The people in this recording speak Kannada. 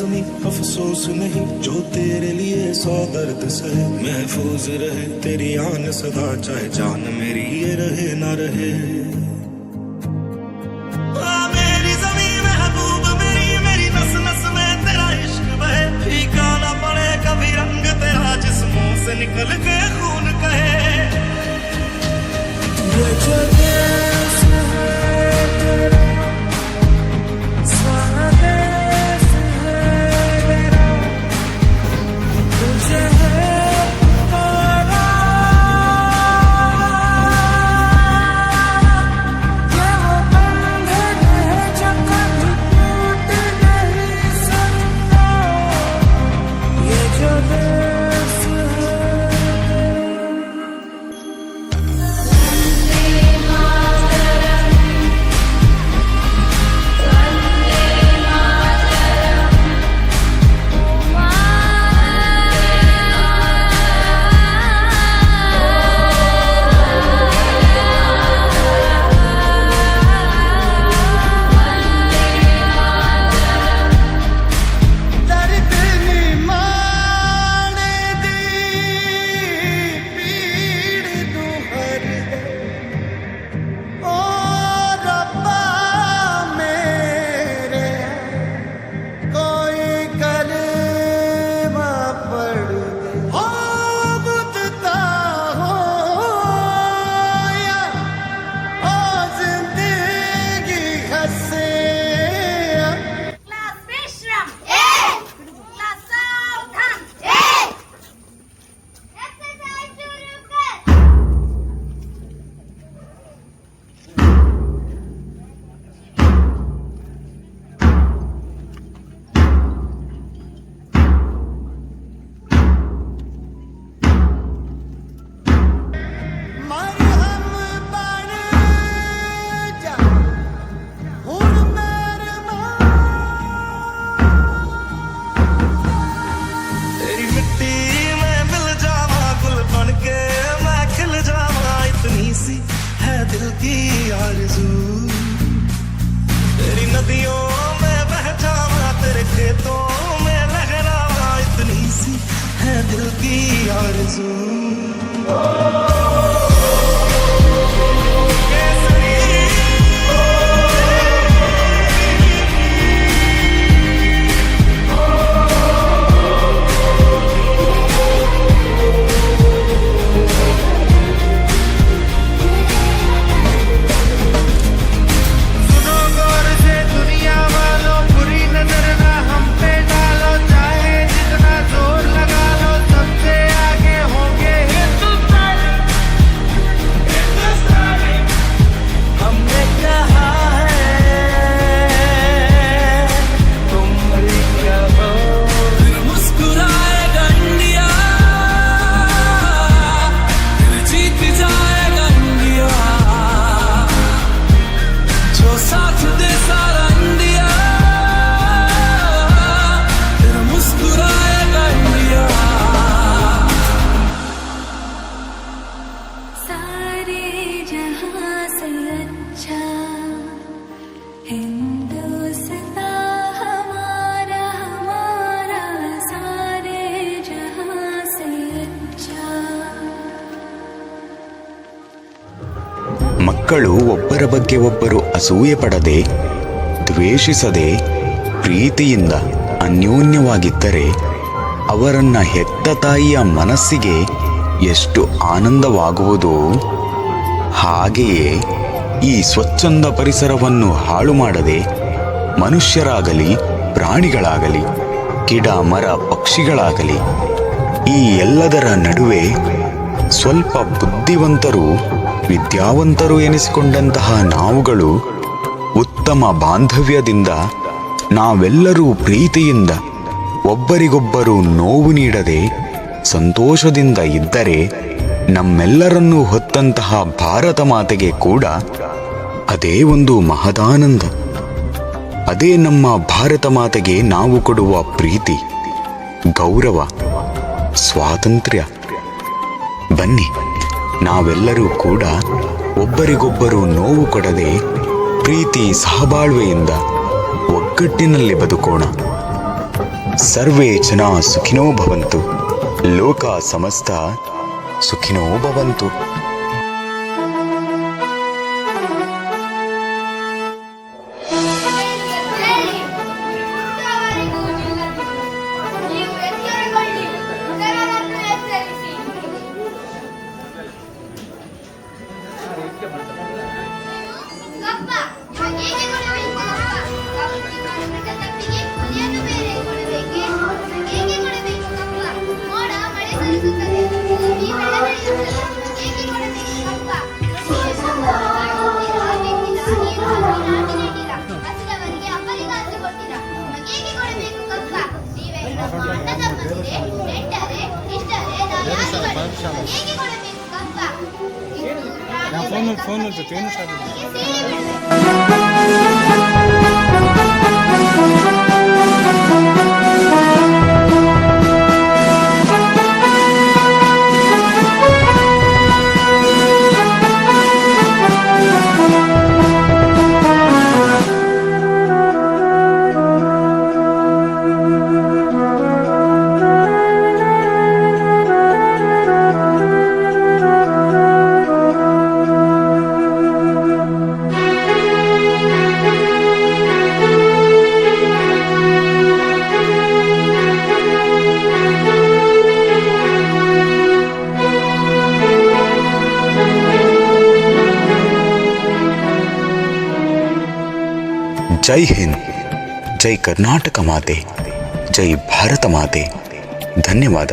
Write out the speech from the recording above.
जमीं अफसोस नहीं, जो तेरे लिए 100 दर्द सहे। महफूज रहे तेरी आन सदा, चाहे जान मेरी ये रहे ना रहे। मेरी जमीं महबूब मेरी नस नस में तेरा इश्क बहे। फीका ना पड़े कभी रंग तेरा, जिस मुंह से निकल के खून कहे। तेरी नदियों में बह जावा, तेरे खेतों में लहरावा, इतनी सी है दिल की आरज़ू। ಮಕ್ಕಳು ಒಬ್ಬರ ಬಗ್ಗೆ ಒಬ್ಬರು ಅಸೂಯೆ ಪಡದೆ, ದ್ವೇಷಿಸದೆ, ಪ್ರೀತಿಯಿಂದ ಅನ್ಯೋನ್ಯವಾಗಿದ್ದರೆ ಅವರನ್ನ ಹೆತ್ತ ತಾಯಿಯ ಮನಸ್ಸಿಗೆ ಎಷ್ಟು ಆನಂದವಾಗುವುದೋ, ಹಾಗೆಯೇ ಈ ಸ್ವಚ್ಛಂದ ಪರಿಸರವನ್ನು ಹಾಳು ಮಾಡದೆ ಮನುಷ್ಯರಾಗಲಿ ಪ್ರಾಣಿಗಳಾಗಲಿ ಗಿಡ ಮರ ಪಕ್ಷಿಗಳಾಗಲಿ ಈ ಎಲ್ಲದರ ನಡುವೆ ಸ್ವಲ್ಪ ಬುದ್ಧಿವಂತರು ವಿದ್ಯಾವಂತರು ಎನಿಸಿಕೊಂಡಂತಹ ನಾವುಗಳು ಉತ್ತಮ ಬಾಂಧವ್ಯದಿಂದ ನಾವೆಲ್ಲರೂ ಪ್ರೀತಿಯಿಂದ ಒಬ್ಬರಿಗೊಬ್ಬರು ನೋವು ನೀಡದೆ ಸಂತೋಷದಿಂದ ಇದ್ದರೆ ನಮ್ಮೆಲ್ಲರನ್ನೂ ಹೊತ್ತಂತಹ ಭಾರತ ಮಾತೆಗೆ ಕೂಡ ಅದೇ ಒಂದು ಮಹದಾನಂದ. ಅದೇ ನಮ್ಮ ಭಾರತ ಮಾತೆಗೆ ನಾವು ಕೊಡುವ ಪ್ರೀತಿ, ಗೌರವ, ಸ್ವಾತಂತ್ರ್ಯ. ಬನ್ನಿ, ನಾವೆಲ್ಲರೂ ಕೂಡ ಒಬ್ಬರಿಗೊಬ್ಬರು ನೋವು ಕೊಡದೆ ಪ್ರೀತಿ ಸಹಬಾಳ್ವೆಯಿಂದ ಒಗ್ಗಟ್ಟಿನಲ್ಲಿ ಬದುಕೋಣ. ಸರ್ವೇ ಜನ ಸುಖಿನೋ ಭವಂತು, ಲೋಕ ಸಮಸ್ತ ಸುಖಿನೋ ಭವಂತು. ಫೋನ್ ಜೊತೆ ಏನು ಜೈ ಹಿಂದ್, ಜೈ ಕರ್ನಾಟಕ ಮಾತೆ, ಜೈ ಭಾರತ ಮಾತೆ. ಧನ್ಯವಾದ.